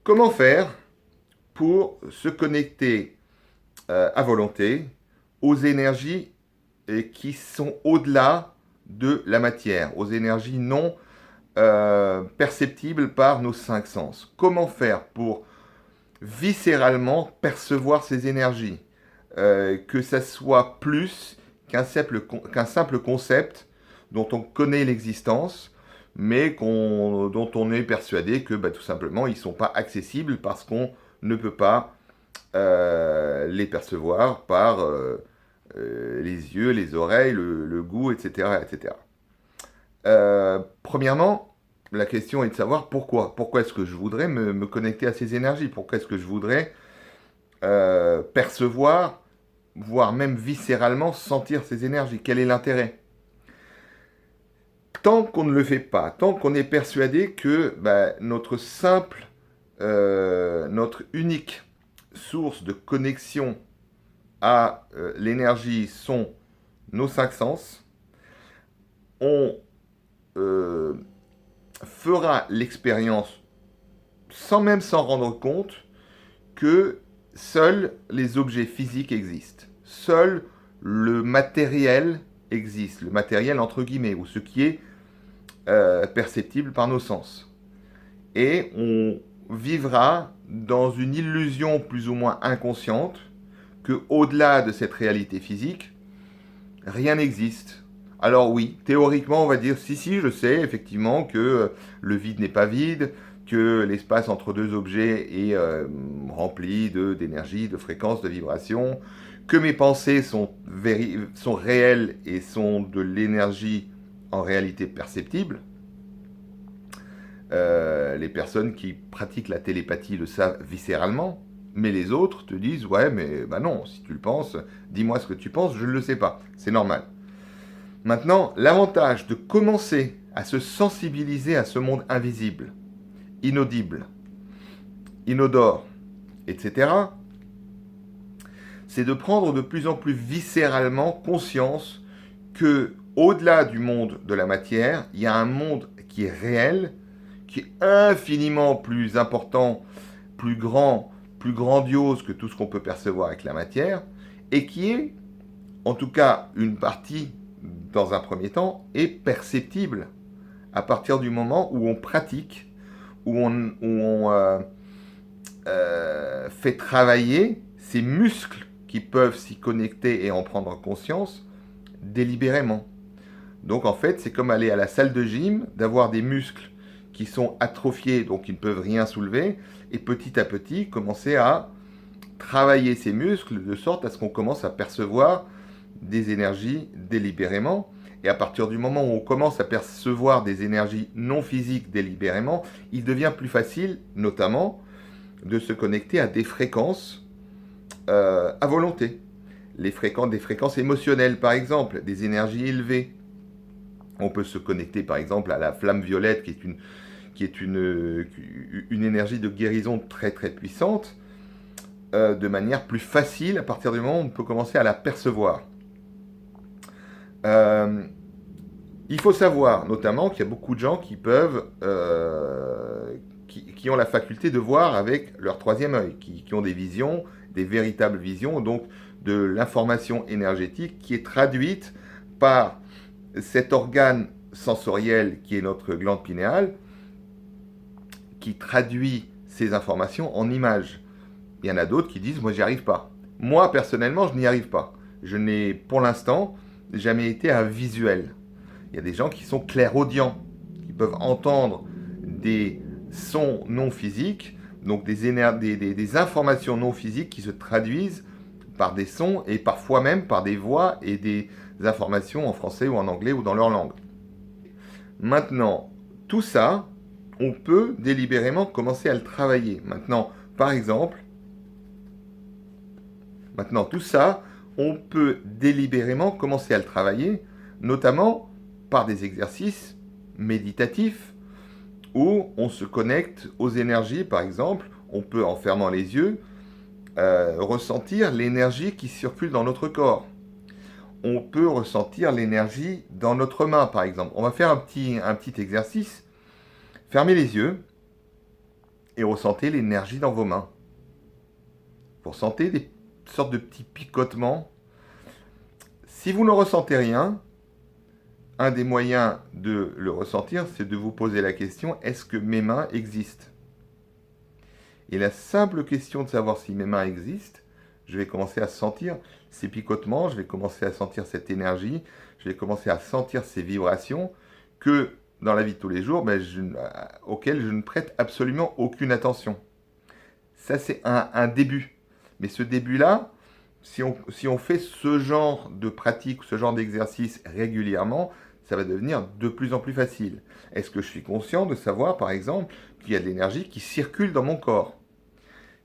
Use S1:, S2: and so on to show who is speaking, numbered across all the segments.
S1: Comment faire pour se connecter à volonté aux énergies qui sont au-delà de la matière, aux énergies non perceptibles par nos cinq sens? Comment faire pour viscéralement percevoir ces énergies, que ça soit plus qu'un simple concept dont on connaît l'existence, mais dont on est persuadé que tout simplement ils ne sont pas accessibles parce qu'on ne peut pas les percevoir par les yeux, les oreilles, le goût, etc. etc. Premièrement, la question est de savoir pourquoi. Pourquoi est-ce que je voudrais me connecter à ces énergies? Pourquoi est-ce que je voudrais percevoir, voire même viscéralement sentir ces énergies? Quel est l'intérêt? Tant qu'on ne le fait pas, tant qu'on est persuadé que notre unique source de connexion à l'énergie sont nos cinq sens, on euh, fera l'expérience sans même s'en rendre compte que seuls les objets physiques existent. Seul le matériel existe, le matériel entre guillemets, ou ce qui est perceptible par nos sens. Et on vivra dans une illusion plus ou moins inconsciente que au-delà de cette réalité physique, rien n'existe. Alors oui, théoriquement, on va dire si, si, je sais effectivement que le vide n'est pas vide, que l'espace entre deux objets est rempli d'énergie, de fréquences, de vibrations, que mes pensées sont réelles et sont de l'énergie en réalité perceptible. Les personnes qui pratiquent la télépathie le savent viscéralement, mais les autres te disent ouais, mais non, si tu le penses, dis-moi ce que tu penses, je ne le sais pas, c'est normal. Maintenant, l'avantage de commencer à se sensibiliser à ce monde invisible, inaudible, inodore, etc., c'est de prendre de plus en plus viscéralement conscience que, au-delà du monde de la matière, il y a un monde qui est réel, qui est infiniment plus important, plus grand, plus grandiose que tout ce qu'on peut percevoir avec la matière, et qui est, en tout cas une partie, dans un premier temps, est perceptible à partir du moment où on pratique, où on fait travailler ces muscles qui peuvent s'y connecter et en prendre conscience délibérément. Donc en fait, c'est comme aller à la salle de gym, d'avoir des muscles qui sont atrophiés, donc qui ne peuvent rien soulever, et petit à petit commencer à travailler ces muscles de sorte à ce qu'on commence à percevoir des énergies délibérément. Et à partir du moment où on commence à percevoir des énergies non physiques délibérément, il devient plus facile, notamment, de se connecter à des fréquences à volonté. Des fréquences émotionnelles, par exemple, des énergies élevées. On peut se connecter, par exemple, à la flamme violette, qui est une énergie de guérison très très puissante, de manière plus facile à partir du moment où on peut commencer à la percevoir. Il faut savoir notamment qu'il y a beaucoup de gens qui peuvent, qui ont la faculté de voir avec leur troisième œil, qui ont des visions, des véritables visions, donc de l'information énergétique qui est traduite par cet organe sensoriel qui est notre glande pinéale, qui traduit ces informations en images. Il y en a d'autres qui disent moi j'y arrive pas. Moi personnellement je n'y arrive pas. Je n'ai pour l'instant jamais été un visuel. Il y a des gens qui sont clairaudients, qui peuvent entendre des sons non physiques, donc des informations non physiques qui se traduisent par des sons et parfois même par des voix et des informations en français ou en anglais ou dans leur langue. Maintenant, tout ça, on peut délibérément commencer à le travailler. Par exemple, tout ça, on peut délibérément commencer à le travailler, notamment par des exercices méditatifs où on se connecte aux énergies, par exemple, on peut, en fermant les yeux, ressentir l'énergie qui circule dans notre corps. On peut ressentir l'énergie dans notre main, par exemple. On va faire un petit exercice. Fermez les yeux et ressentez l'énergie dans vos mains. Vous ressentez des sortes de petits picotements. Si vous ne ressentez rien, un des moyens de le ressentir, c'est de vous poser la question, est-ce que mes mains existent? Et la simple question de savoir si mes mains existent, je vais commencer à sentir ces picotements, je vais commencer à sentir cette énergie, je vais commencer à sentir ces vibrations que dans la vie de tous les jours, auxquelles je ne prête absolument aucune attention. Ça, c'est un début. Mais ce début-là, si on fait ce genre de pratique, ce genre d'exercice régulièrement, ça va devenir de plus en plus facile. Est-ce que je suis conscient de savoir, par exemple, qu'il y a de l'énergie qui circule dans mon corps?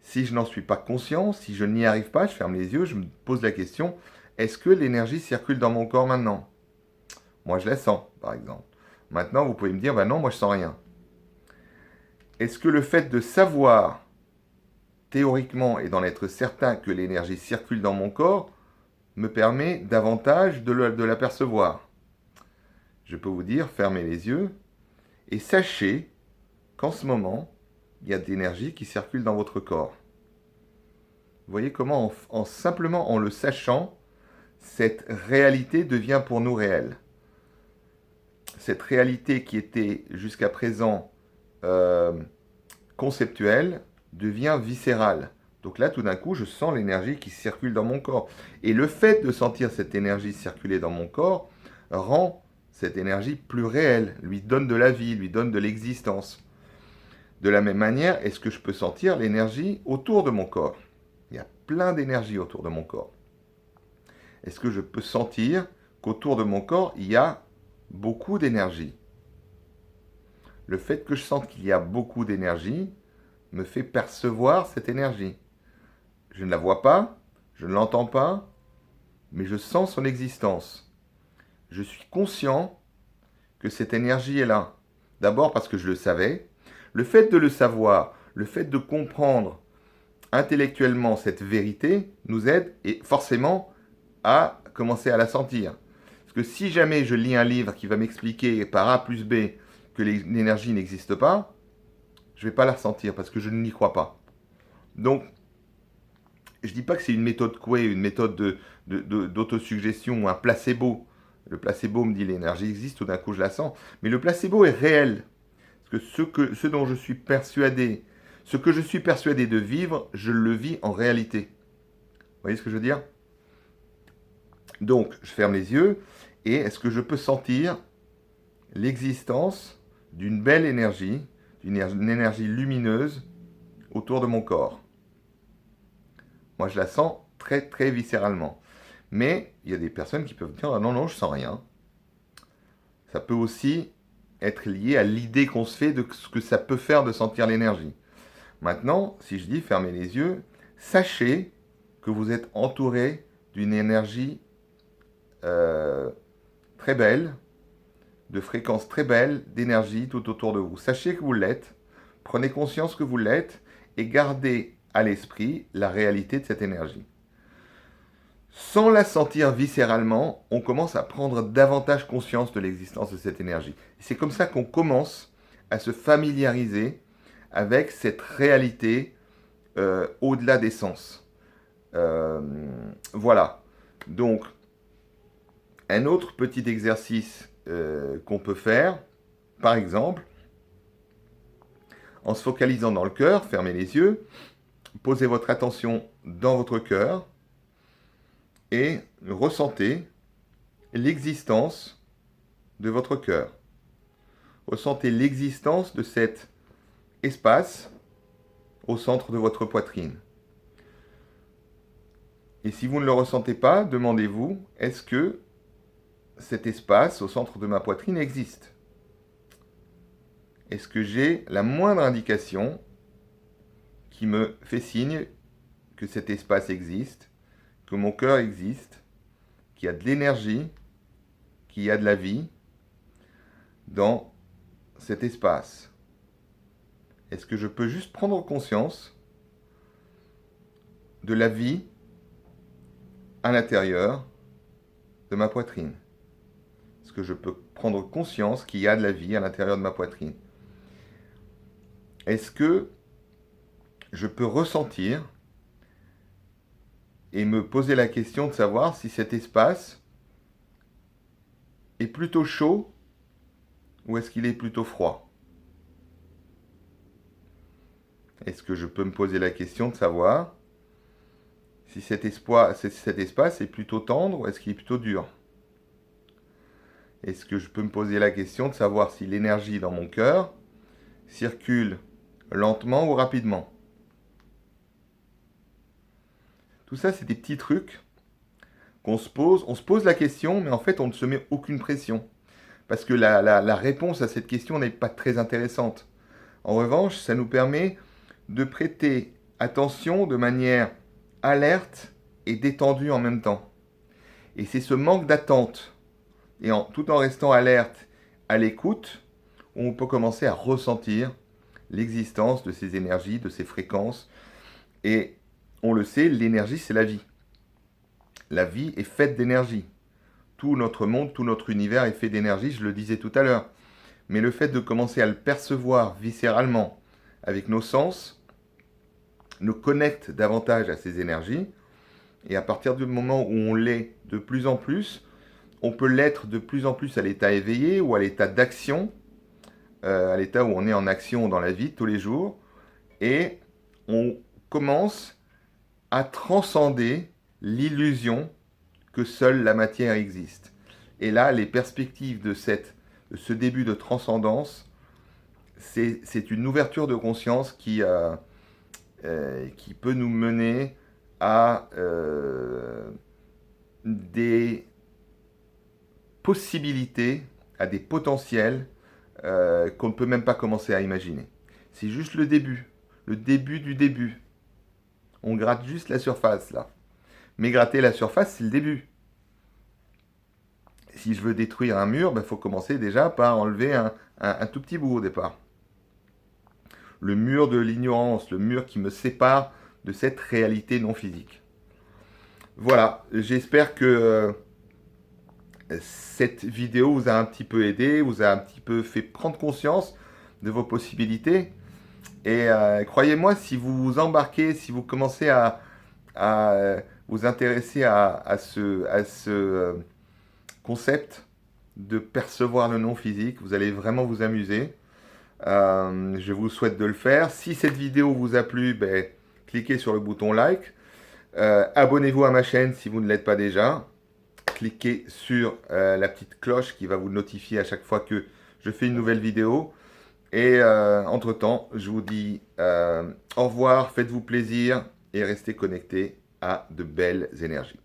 S1: Si je n'en suis pas conscient, si je n'y arrive pas, je ferme les yeux, je me pose la question, est-ce que l'énergie circule dans mon corps maintenant? Moi, je la sens, par exemple. Maintenant, vous pouvez me dire, non, moi, je sens rien. Est-ce que le fait de savoir, théoriquement, et d'en être certain que l'énergie circule dans mon corps, me permet davantage de l'apercevoir? Je peux vous dire, fermez les yeux, et sachez qu'en ce moment, il y a de l'énergie qui circule dans votre corps. Vous voyez comment, simplement en le sachant, cette réalité devient pour nous réelle. Cette réalité qui était jusqu'à présent conceptuelle devient viscérale. Donc là, tout d'un coup, je sens l'énergie qui circule dans mon corps. Et le fait de sentir cette énergie circuler dans mon corps rend cette énergie plus réelle, lui donne de la vie, lui donne de l'existence. De la même manière, est-ce que je peux sentir l'énergie autour de mon corps? Il y a plein d'énergie autour de mon corps. Est-ce que je peux sentir qu'autour de mon corps, il y a beaucoup d'énergie? Le fait que je sente qu'il y a beaucoup d'énergie me fait percevoir cette énergie. Je ne la vois pas, je ne l'entends pas, mais je sens son existence. Je suis conscient que cette énergie est là. D'abord parce que je le savais. Le fait de le savoir, le fait de comprendre intellectuellement cette vérité nous aide et forcément à commencer à la sentir. Parce que si jamais je lis un livre qui va m'expliquer par A plus B que l'énergie n'existe pas, je ne vais pas la ressentir parce que je n'y crois pas. Donc, je ne dis pas que c'est une méthode Coué, une méthode d'autosuggestion ou un placebo. Le placebo me dit l'énergie existe, tout d'un coup je la sens. Mais le placebo est réel. Parce que ce dont je suis persuadé, ce que je suis persuadé de vivre, je le vis en réalité. Vous voyez ce que je veux dire? Donc, je ferme les yeux et est-ce que je peux sentir l'existence d'une belle énergie, d'une énergie lumineuse autour de mon corps? Moi, je la sens très, très viscéralement. Mais il y a des personnes qui peuvent dire ah non, je sens rien. Ça peut aussi être lié à l'idée qu'on se fait de ce que ça peut faire de sentir l'énergie. Maintenant, si je dis fermez les yeux, sachez que vous êtes entouré d'une énergie très belle, de fréquences très belles, d'énergie tout autour de vous. Sachez que vous l'êtes, prenez conscience que vous l'êtes et gardez à l'esprit la réalité de cette énergie. Sans la sentir viscéralement, on commence à prendre davantage conscience de l'existence de cette énergie. C'est comme ça qu'on commence à se familiariser avec cette réalité au-delà des sens. Voilà. Donc, un autre petit exercice qu'on peut faire, par exemple, en se focalisant dans le cœur, fermez les yeux, posez votre attention dans votre cœur et ressentez l'existence de votre cœur. Ressentez l'existence de cet espace au centre de votre poitrine. Et si vous ne le ressentez pas, demandez-vous, est-ce que cet espace au centre de ma poitrine existe? Est-ce que j'ai la moindre indication qui me fait signe que cet espace existe, que mon cœur existe, qu'il y a de l'énergie, qu'il y a de la vie dans cet espace? Est-ce que je peux juste prendre conscience de la vie à l'intérieur de ma poitrine? Est-ce que je peux prendre conscience qu'il y a de la vie à l'intérieur de ma poitrine? Est-ce que je peux ressentir et me poser la question de savoir si cet espace est plutôt chaud ou est-ce qu'il est plutôt froid. Est-ce que je peux me poser la question de savoir si cet espace est plutôt tendre ou est-ce qu'il est plutôt dur? Est-ce que je peux me poser la question de savoir si l'énergie dans mon cœur circule lentement ou rapidement? Tout ça, c'est des petits trucs qu'on se pose. On se pose la question, mais en fait, on ne se met aucune pression. Parce que la réponse à cette question n'est pas très intéressante. En revanche, ça nous permet de prêter attention de manière alerte et détendue en même temps. Et c'est ce manque d'attente, tout en restant alerte à l'écoute, où on peut commencer à ressentir l'existence de ces énergies, de ces fréquences. Et on le sait, l'énergie, c'est la vie. La vie est faite d'énergie. Tout notre monde, tout notre univers est fait d'énergie, je le disais tout à l'heure. Mais le fait de commencer à le percevoir viscéralement avec nos sens nous connecte davantage à ces énergies. Et à partir du moment où on l'est de plus en plus, on peut l'être de plus en plus à l'état éveillé ou à l'état d'action, à l'état où on est en action dans la vie tous les jours. Et on commence à transcender l'illusion que seule la matière existe. Et là, les perspectives de ce début de transcendance, c'est une ouverture de conscience qui peut nous mener à des possibilités, à des potentiels qu'on ne peut même pas commencer à imaginer. C'est juste le début du début. On gratte juste la surface là. Mais gratter la surface, c'est le début. Si je veux détruire un mur, il faut commencer déjà par enlever un tout petit bout au départ. Le mur de l'ignorance, le mur qui me sépare de cette réalité non physique. Voilà, j'espère que cette vidéo vous a un petit peu aidé, vous a un petit peu fait prendre conscience de vos possibilités. Et croyez-moi, si vous vous embarquez, si vous commencez à vous intéresser à ce concept de percevoir le non physique, vous allez vraiment vous amuser. Je vous souhaite de le faire. Si cette vidéo vous a plu, cliquez sur le bouton like. Abonnez-vous à ma chaîne si vous ne l'êtes pas déjà. Cliquez sur la petite cloche qui va vous notifier à chaque fois que je fais une nouvelle vidéo. Et entre-temps, je vous dis au revoir, faites-vous plaisir et restez connectés à de belles énergies.